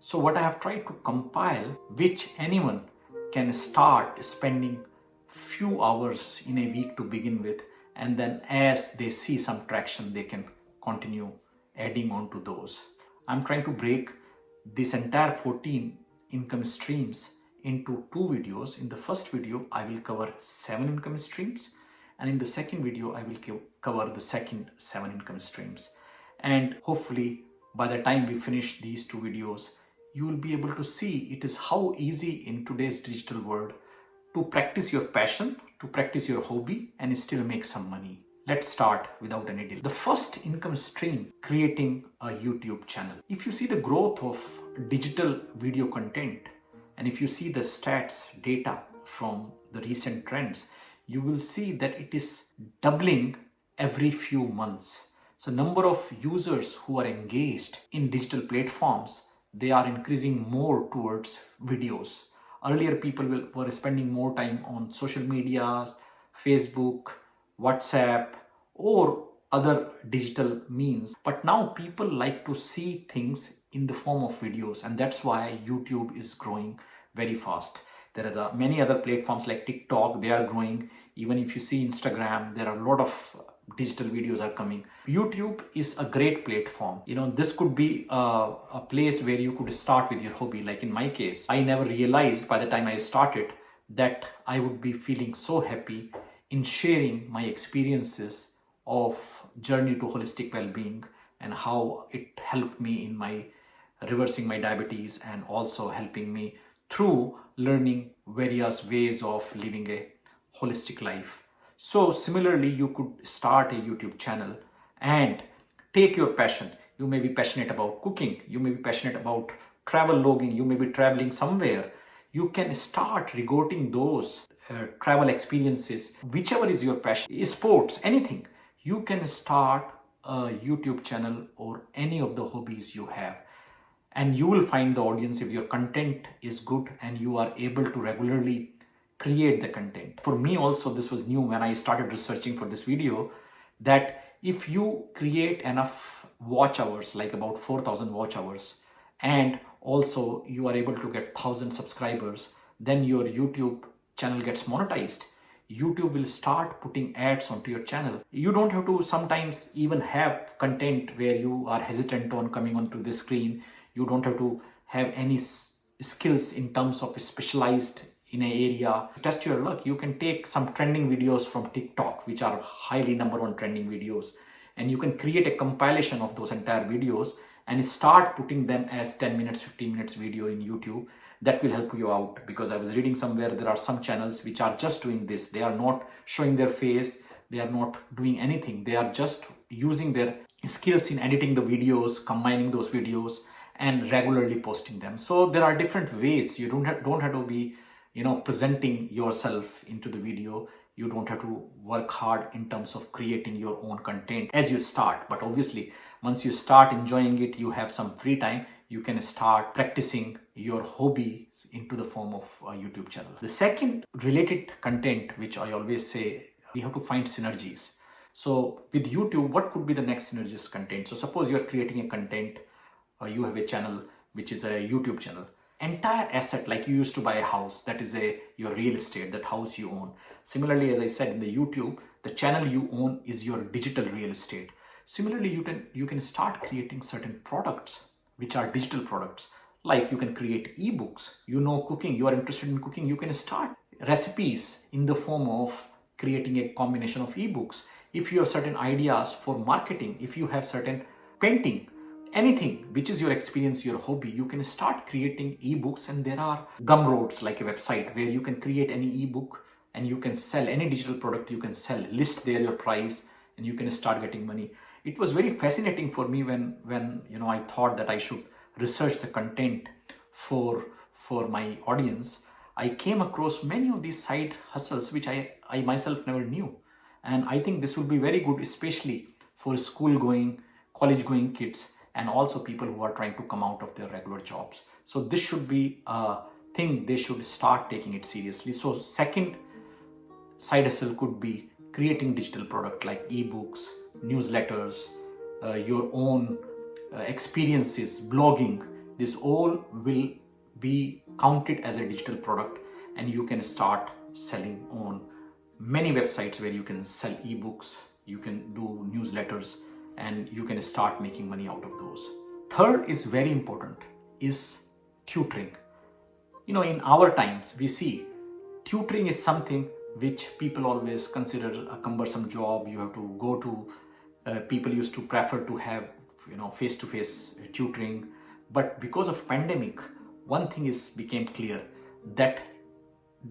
So what I have tried to compile, which anyone can start spending few hours in a week to begin with, and then as they see some traction, they can continue adding on to those. I'm trying to break this entire 14 income streams into 2 videos. In the first video, I will cover 7 income streams, and in the second video, I will cover the second 7 income streams. And hopefully, by the time we finish these 2 videos, you will be able to see it is how easy in today's digital world to practice your passion, to practice your hobby, and still make some money. Let's start without any delay. The first income stream, creating a YouTube channel. If you see the growth of digital video content, and if you see the stats data from the recent trends, you will see that it is doubling every few months. So number of users who are engaged in digital platforms, they are increasing more towards videos. Earlier, people were spending more time on social medias, Facebook, WhatsApp, or other digital means. But now people like to see things in the form of videos, and that's why YouTube is growing very fast. There are many other platforms like TikTok, they are growing. Even if you see Instagram, there are a lot of digital videos are coming. YouTube is a great platform. This could be a place where you could start with your hobby. Like in my case, I never realized by the time I started that I would be feeling so happy in sharing my experiences of journey to holistic well-being and how it helped me in my reversing my diabetes and also helping me through learning various ways of living a holistic life. So similarly, you could start a YouTube channel and take your passion. You may be passionate about cooking. You may be passionate about travel logging. You may be traveling somewhere. You can start recording those travel experiences, whichever is your passion, sports, anything. You can start a YouTube channel or any of the hobbies you have. And you will find the audience if your content is good and you are able to regularly create the content. For me also, this was new when I started researching for this video, that if you create enough watch hours, like about 4,000 watch hours, and also you are able to get 1,000 subscribers, then your YouTube channel gets monetized. YouTube will start putting ads onto your channel. You don't have to sometimes even have content where you are hesitant on coming onto the screen. You don't have to have any skills in terms of specialized in an area. To test your luck, you can take some trending videos from TikTok, which are highly #1 trending videos, and you can create a compilation of those entire videos and start putting them as 10 minutes, 15 minutes video in YouTube. That will help you out, because I was reading somewhere there are some channels which are just doing this. They are not showing their face. They are not doing anything. They are just using their skills in editing the videos, combining those videos, and regularly posting them. So there are different ways. You don't have to be presenting yourself into the video. You don't have to work hard in terms of creating your own content as you start. But obviously, once you start enjoying it, you have some free time, you can start practicing your hobby into the form of a YouTube channel. The second related content, which I always say, we have to find synergies. So with YouTube, what could be the next synergist content? So suppose you're creating a content, you have a channel, which is a YouTube channel. Entire asset, like you used to buy a house, that is your real estate, that house you own. Similarly, as I said, in the YouTube, the channel you own is your digital real estate. Similarly, you can start creating certain products which are digital products. Like you can create ebooks. Cooking, you are interested in cooking, you can start recipes in the form of creating a combination of ebooks. If you have certain ideas for marketing, if you have certain painting, anything which is your experience, your hobby, you can start creating ebooks. And there are Gumroads, like a website where you can create any ebook and you can sell any digital product. You can sell, list there your price, and you can start getting money. It was very fascinating for me when I thought that I should research the content for my audience. I came across many of these side hustles which I myself never knew, and I think this would be very good, especially for school going, college going kids, and also people who are trying to come out of their regular jobs. So this should be a thing they should start taking it seriously. So second side hustle could be creating digital product like ebooks, newsletters, your own experiences, blogging, this all will be counted as a digital product, and you can start selling on many websites where you can sell ebooks, you can do newsletters, and you can start making money out of those. Third is very important, is tutoring. In our times, we see tutoring is something which people always consider a cumbersome job. You have to go to, people used to prefer to have, face-to-face tutoring. But because of pandemic, one thing became clear, that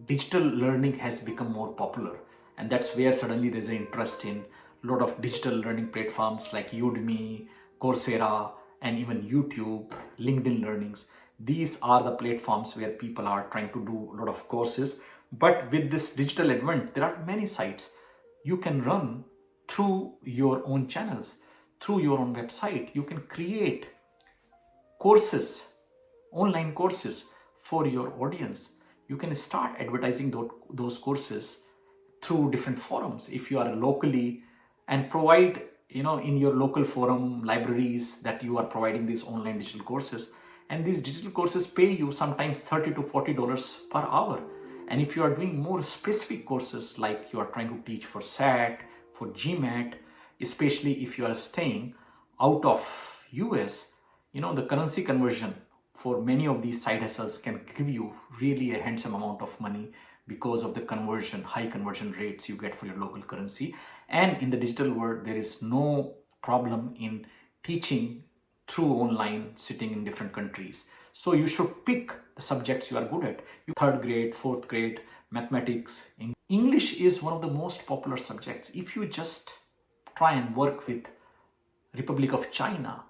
digital learning has become more popular. And that's where suddenly there's an interest in a lot of digital learning platforms like Udemy, Coursera, and even YouTube, LinkedIn Learnings. These are the platforms where people are trying to do a lot of courses. But with this digital advent, there are many sites you can run through your own channels, through your own website. You can create courses, online courses for your audience. You can start advertising those courses through different forums if you are locally, and provide, in your local forum libraries that you are providing these online digital courses. And these digital courses pay you sometimes $30 to $40 per hour. And if you are doing more specific courses, like you are trying to teach for SAT, for GMAT, especially if you are staying out of US, the currency conversion for many of these side hustles can give you really a handsome amount of money because of the high conversion rates you get for your local currency. And in the digital world, there is no problem in teaching through online, sitting in different countries. So you should pick the subjects you are good at. Third grade, fourth grade, mathematics. English is one of the most popular subjects. If you just try and work with Republic of China,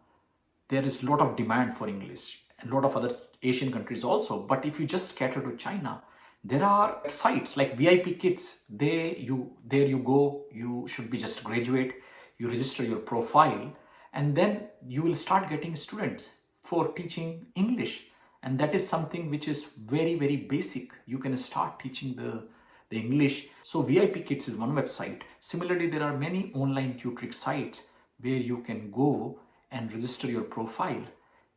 there is a lot of demand for English, and a lot of other Asian countries also. But if you just cater to China, there are sites like VIP Kids. There you go. You should be just graduate. You register your profile, and then you will start getting students for teaching English. And that is something which is very, very basic. You can start teaching the English. So VIP Kids is one website. Similarly, there are many online tutoring sites where you can go and register your profile.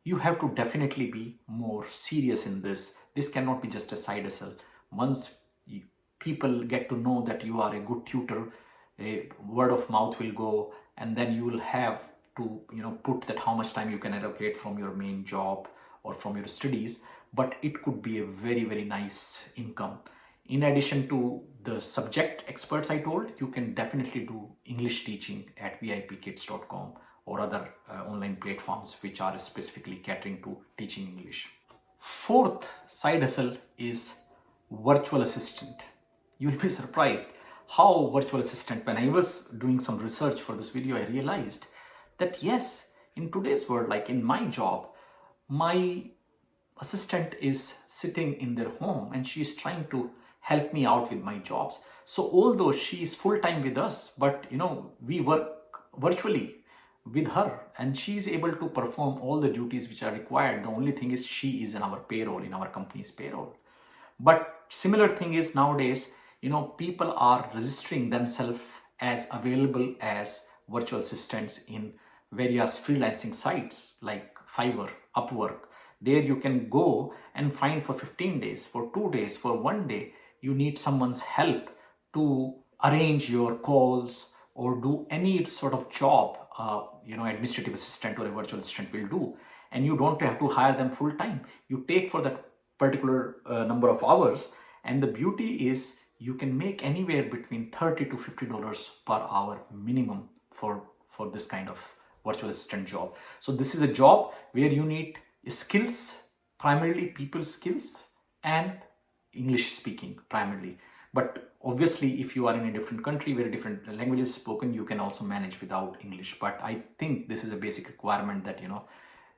You have to definitely be more serious in this. This cannot be just a side hustle. Once people get to know that you are a good tutor, a word of mouth will go, and then you will have to put that how much time you can allocate from your main job or from your studies. But it could be a very, very nice income. In addition to the subject experts I told, you can definitely do English teaching at vipkids.com or other online platforms which are specifically catering to teaching English. Fourth side hustle is virtual assistant. You'll be surprised how virtual assistant, when I was doing some research for this video, I realized that yes, in today's world, like in my job, my assistant is sitting in their home and she's trying to help me out with my jobs. So although she is full-time with us, but we work virtually with her, and she is able to perform all the duties which are required. The only thing is she is in our payroll, in our company's payroll. But similar thing is nowadays, people are registering themselves as available as virtual assistants in various freelancing sites like Fiverr, Upwork. There you can go and find for 15 days, for 2 days, for 1 day. You need someone's help to arrange your calls or do any sort of job, administrative assistant or a virtual assistant will do. And you don't have to hire them full time. You take for that particular number of hours. And the beauty is you can make anywhere between $30 to $50 per hour minimum for this kind of virtual assistant job. So this is a job where you need skills, primarily people skills and English speaking primarily. But obviously, if you are in a different country where different languages spoken, you can also manage without English. But I think this is a basic requirement that,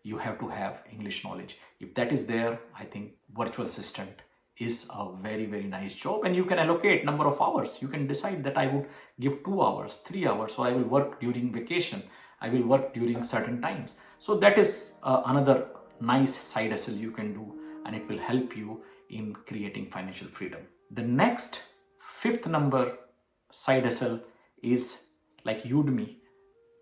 you have to have English knowledge. If that is there, I think virtual assistant is a very, very nice job, and you can allocate number of hours. You can decide that I would give 2 hours, 3 hours, or I will work during vacation. I will work during certain times. So that is another nice side hustle you can do, and it will help you in creating financial freedom. The next, fifth number side hustle is like Udemy.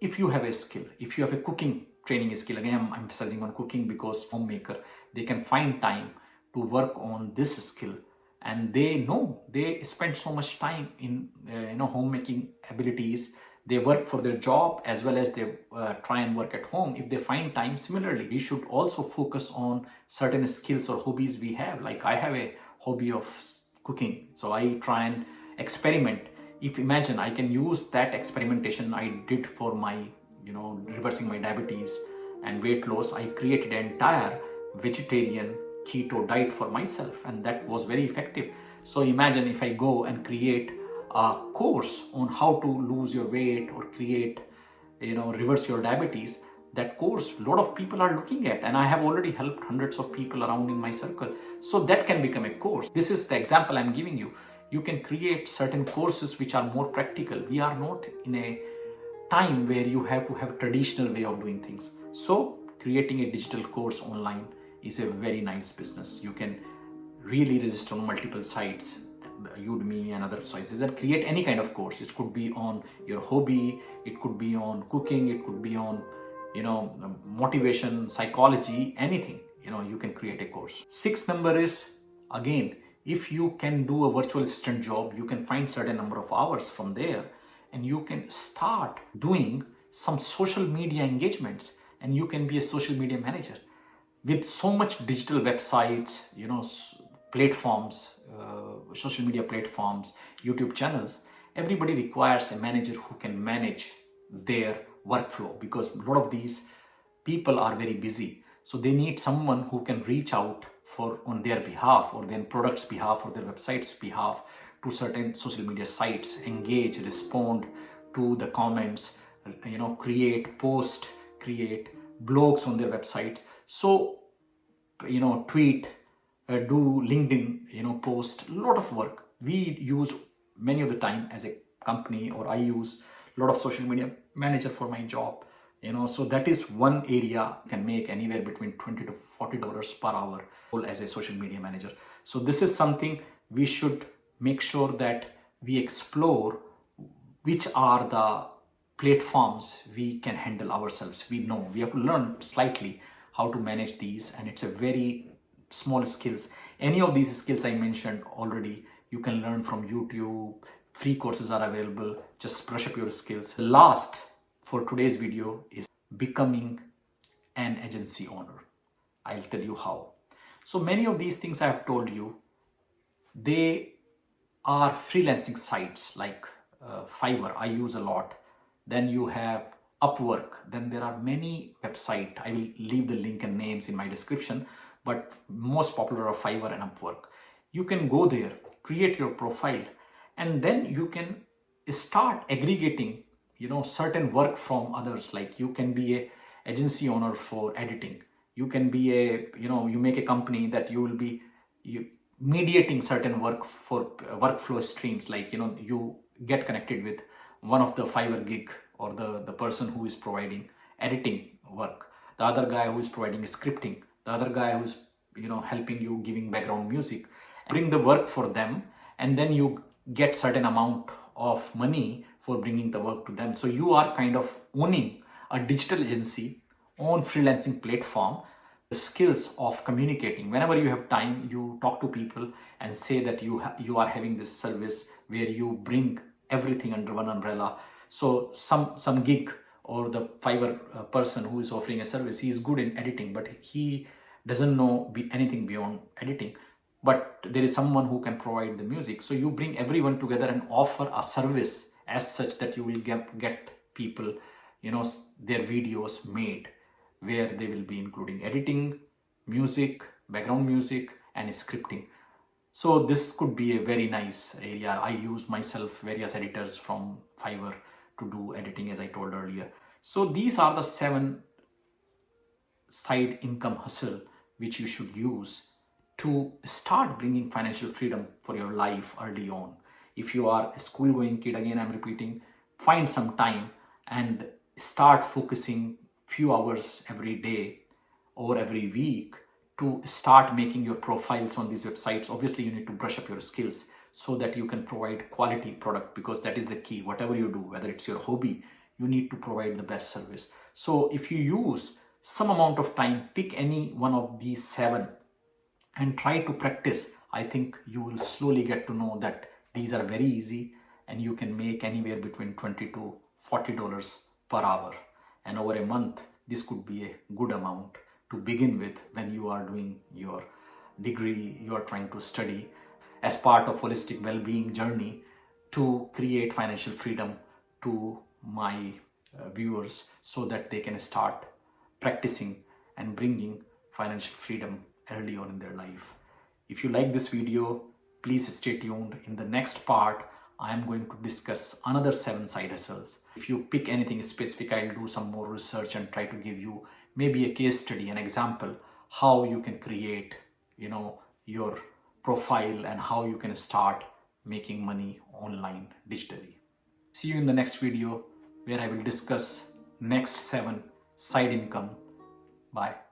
If you have a skill, if you have a cooking training a skill. Again, I'm emphasizing on cooking because homemaker, they can find time to work on this skill, and they know they spend so much time in homemaking abilities. They work for their job as well as they try and work at home if they find time. Similarly, we should also focus on certain skills or hobbies we have. Like I have a hobby of cooking, so I try and experiment. If imagine I can use that experimentation I did for my reversing my diabetes and weight loss. I created an entire vegetarian keto diet for myself, and that was very effective. So imagine if I go and create a course on how to lose your weight or create reverse your diabetes. That course a lot of people are looking at, and I have already helped hundreds of people around in my circle. So that can become a course. This is the example I'm giving you. You can create certain courses which are more practical. We are not in a time where you have to have a traditional way of doing things. So creating a digital course online is a very nice business. You can really register on multiple sites, Udemy and other sites, and create any kind of course. It could be on your hobby, it could be on cooking, it could be on motivation, psychology, anything. You can create a course. Sixth number is, again, if you can do a virtual assistant job, you can find certain number of hours from there, and you can start doing some social media engagements, and you can be a social media manager with so much digital websites, platforms, social media platforms, YouTube channels. Everybody requires a manager who can manage their workflow, because a lot of these people are very busy. So they need someone who can reach out on their behalf, or their product's behalf, or their website's behalf, to certain social media sites, engage, respond to the comments, create post, create blogs on their websites. So tweet, do LinkedIn, post, a lot of work. We use many of the time as a company, or I use a lot of social media manager for my job. So that is one area can make anywhere between $20 to $40 per hour as a social media manager. So this is something we should make sure that we explore, which are the platforms we can handle ourselves. We know we have to learn slightly how to manage these, and it's a very small skills. Any of these skills I mentioned already, you can learn from YouTube. Free courses are available. Just brush up your skills. Last for today's video is becoming an agency owner. I'll tell you how. So many of these things I have told you, they are freelancing sites like Fiverr, I use a lot. Then you have Upwork. Then there are many websites. I will leave the link and names in my description, but most popular are Fiverr and Upwork. You can go there, create your profile, and then you can start aggregating certain work from others. Like you can be a agency owner for editing. You can be you make a company that you will be mediating certain work for workflow streams. Like you get connected with one of the Fiverr gig, or the person who is providing editing work, the other guy who is providing scripting, the other guy who is helping you giving background music. Bring the work for them, and then you get certain amount of money for bringing the work to them. So you are kind of owning a digital agency on freelancing platform. The skills of communicating, whenever you have time, you talk to people and say that you are having this service where you bring everything under one umbrella. So some gig or the Fiverr person who is offering a service, he is good in editing, but he doesn't know anything beyond editing. But there is someone who can provide the music. So you bring everyone together and offer a service as such that you will get people, their videos made, where they will be including editing, music, background music, and scripting. So this could be a very nice area. I use myself various editors from Fiverr to do editing, as I told earlier. So these are the 7 side income hustle which you should use to start bringing financial freedom for your life early on. If you are a school going kid, again I'm repeating, find some time and start focusing few hours every day or every week to start making your profiles on these websites. Obviously you need to brush up your skills so that you can provide quality product, because that is the key. Whatever you do, whether it's your hobby, you need to provide the best service. So if you use some amount of time, pick any one of these 7 and try to practice, I think you will slowly get to know that these are very easy and you can make anywhere between $20 to $40 per hour. And over a month, this could be a good amount to begin with when you are doing your degree, you are trying to study as part of holistic well-being journey to create financial freedom to my viewers, so that they can start practicing and bringing financial freedom early on in their life. If you like this video, please stay tuned. In the next part, I am going to discuss another 7 side hustles. If you pick anything specific, I'll do some more research and try to give you maybe a case study, an example, how you can create, your profile and how you can start making money online digitally. See you in the next video where I will discuss next 7 side income. Bye.